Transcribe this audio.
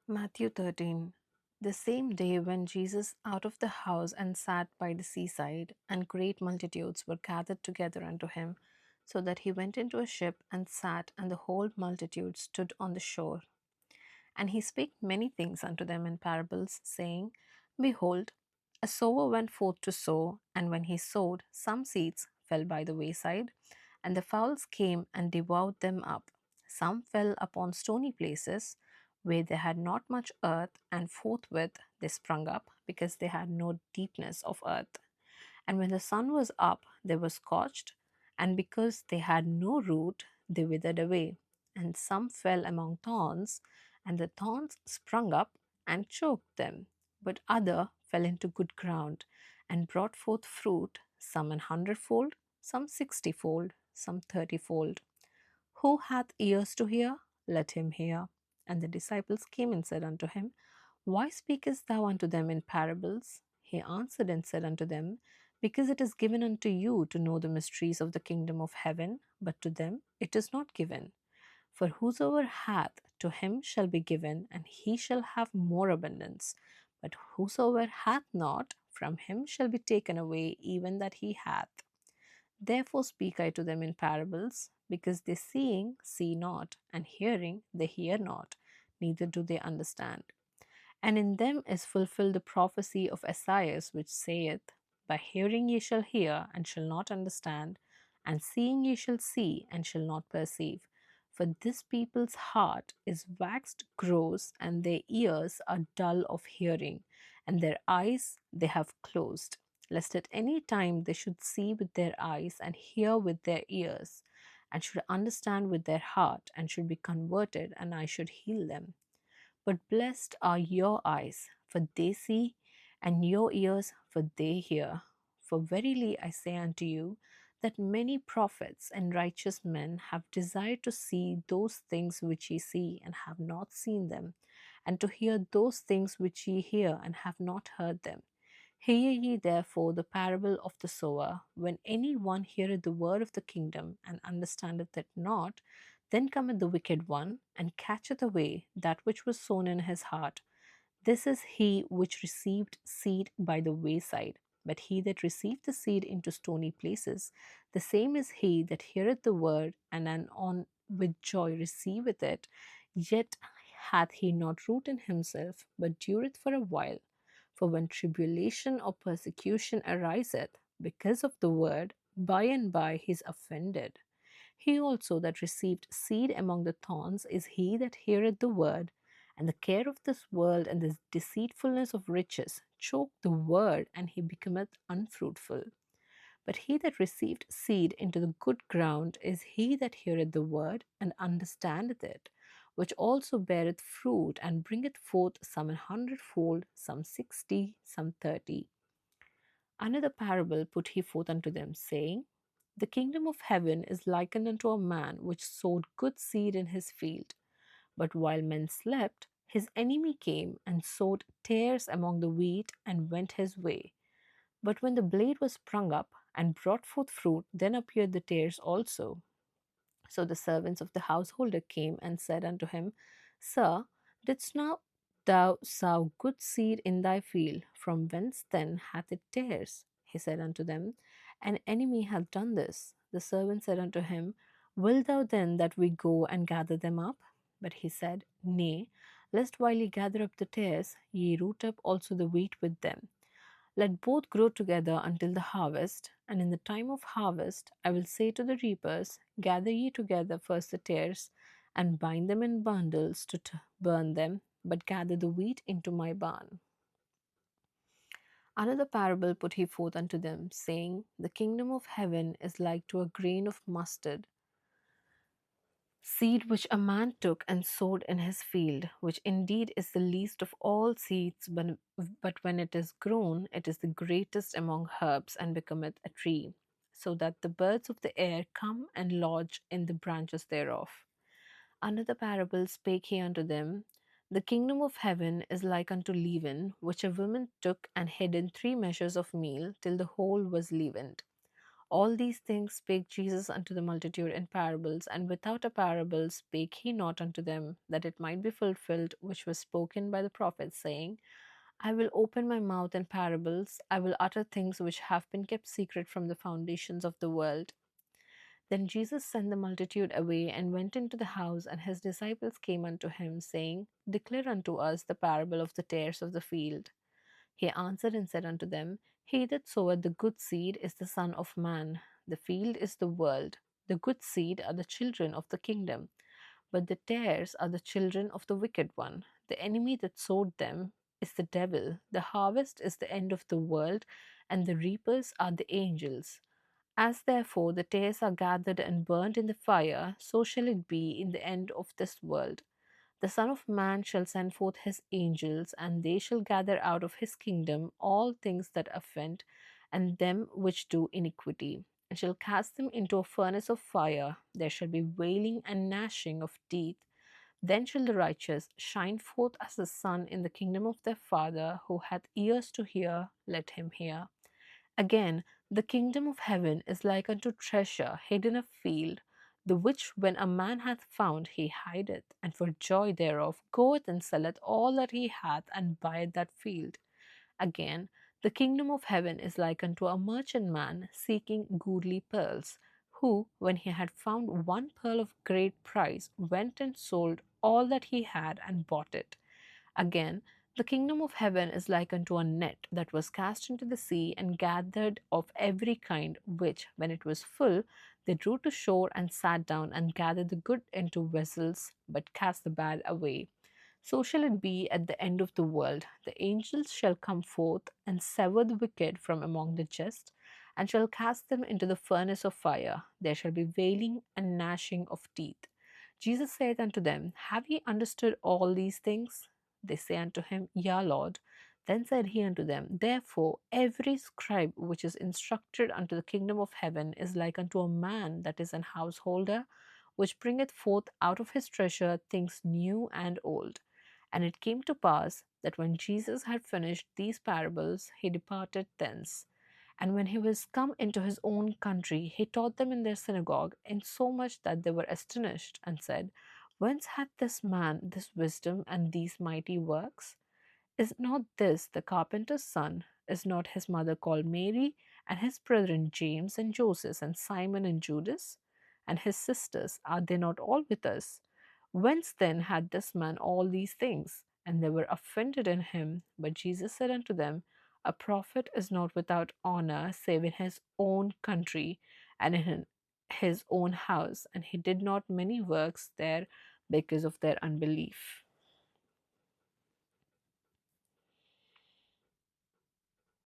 Matthew 13. The same day when Jesus out of the house and sat by the seaside, and great multitudes were gathered together unto him, so that he went into a ship and sat, and the whole multitude stood on the shore. And he spake many things unto them in parables, saying, Behold, a sower went forth to sow, and when he sowed, some seeds fell by the wayside, and the fowls came and devoured them up. Some fell upon stony places, where they had not much earth, and forthwith they sprung up, because they had no deepness of earth. And when the sun was up, they were scorched, and because they had no root, they withered away. And some fell among thorns, and the thorns sprung up and choked them. But other fell into good ground, and brought forth fruit, some an hundredfold, some sixtyfold, some thirtyfold. Who hath ears to hear? Let him hear. And the disciples came and said unto him, Why speakest thou unto them in parables? He answered and said unto them, Because it is given unto you to know the mysteries of the kingdom of heaven, but to them it is not given. For whosoever hath, to him shall be given, and he shall have more abundance. But whosoever hath not, from him shall be taken away even that he hath. Therefore speak I to them in parables, because they seeing see not, and hearing they hear not, neither do they understand. And in them is fulfilled the prophecy of Esaias, which saith, By hearing ye shall hear, and shall not understand, and seeing ye shall see, and shall not perceive. For this people's heart is waxed gross, and their ears are dull of hearing, and their eyes they have closed, lest at any time they should see with their eyes, and hear with their ears, and should understand with their heart, and should be converted, and I should heal them. But blessed are your eyes, for they see, and your ears, for they hear. For verily I say unto you, that many prophets and righteous men have desired to see those things which ye see, and have not seen them, and to hear those things which ye hear, and have not heard them. Hear ye therefore the parable of the sower. When any one heareth the word of the kingdom, and understandeth it not, then cometh the wicked one, and catcheth away that which was sown in his heart. This is he which received seed by the wayside. But he that received the seed into stony places, the same is he that heareth the word, and anon with joy receiveth it, yet hath he not root in himself, but dureth for a while. For when tribulation or persecution ariseth because of the word, by and by he is offended. He also that received seed among the thorns is he that heareth the word, and the care of this world and the deceitfulness of riches choke the word, and he becometh unfruitful. But he that received seed into the good ground is he that heareth the word, and understandeth it, which also beareth fruit, and bringeth forth some an hundredfold, some 60, some 30. Another parable put he forth unto them, saying, The kingdom of heaven is likened unto a man which sowed good seed in his field. But while men slept, his enemy came and sowed tares among the wheat, and went his way. But when the blade was sprung up and brought forth fruit, then appeared the tares also. So the servants of the householder came and said unto him, Sir, didst not thou sow good seed in thy field? From whence then hath it tares? He said unto them, An enemy hath done this. The servant said unto him, Wilt thou then that we go and gather them up? But he said, Nay, lest while ye gather up the tares, ye root up also the wheat with them. Let both grow together until the harvest, and in the time of harvest I will say to the reapers, Gather ye together first the tares, and bind them in bundles to burn them, but gather the wheat into my barn. Another parable put he forth unto them, saying, The kingdom of heaven is like to a grain of mustard seed which a man took and sowed in his field, which indeed is the least of all seeds, but when it is grown, it is the greatest among herbs, and becometh a tree, so that the birds of the air come and lodge in the branches thereof. Another parable spake he unto them, The kingdom of heaven is like unto leaven, which a woman took and hid in 3 measures of meal, till the whole was leavened. All these things spake Jesus unto the multitude in parables, and without a parable spake he not unto them, that it might be fulfilled which was spoken by the prophet, saying, I will open my mouth in parables, I will utter things which have been kept secret from the foundations of the world. Then Jesus sent the multitude away and went into the house, and his disciples came unto him, saying, Declare unto us the parable of the tares of the field. He answered and said unto them, He that soweth the good seed is the Son of Man. The field is the world. The good seed are the children of the kingdom, but the tares are the children of the wicked one. The enemy that sowed them is the devil. The harvest is the end of the world, and the reapers are the angels. As therefore the tares are gathered and burned in the fire, so shall it be in the end of this world. The Son of Man shall send forth his angels, and they shall gather out of his kingdom all things that offend, and them which do iniquity, and shall cast them into a furnace of fire. There shall be wailing and gnashing of teeth. Then shall the righteous shine forth as the sun in the kingdom of their Father. Who hath ears to hear, let him hear. Again, the kingdom of heaven is like unto treasure hid in a field, the which when a man hath found, he hideth, and for joy thereof goeth and selleth all that he hath, and buyeth that field. Again, the kingdom of heaven is like unto a merchantman seeking goodly pearls, who, when he had found one pearl of great price, went and sold all that he had, and bought it. Again, the kingdom of heaven is like unto a net that was cast into the sea, and gathered of every kind, which, when it was full, they drew to shore, and sat down, and gathered the good into vessels, but cast the bad away. So shall it be at the end of the world. The angels shall come forth, and sever the wicked from among the just, and shall cast them into the furnace of fire. There shall be wailing and gnashing of teeth. Jesus saith unto them, Have ye understood all these things? They say unto him, Yea, Lord. Then said he unto them, Therefore every scribe which is instructed unto the kingdom of heaven is like unto a man that is an householder, which bringeth forth out of his treasure things new and old. And it came to pass that when Jesus had finished these parables, he departed thence. And when he was come into his own country, he taught them in their synagogue, insomuch that they were astonished, and said, Whence hath this man this wisdom and these mighty works? Is not this the carpenter's son? Is not his mother called Mary, and his brethren James and Joseph and Simon and Judas? And his sisters, are they not all with us? Whence then had this man all these things? And they were offended in him. But Jesus said unto them, A prophet is not without honor, save in his own country and in his own house. And he did not many works there because of their unbelief.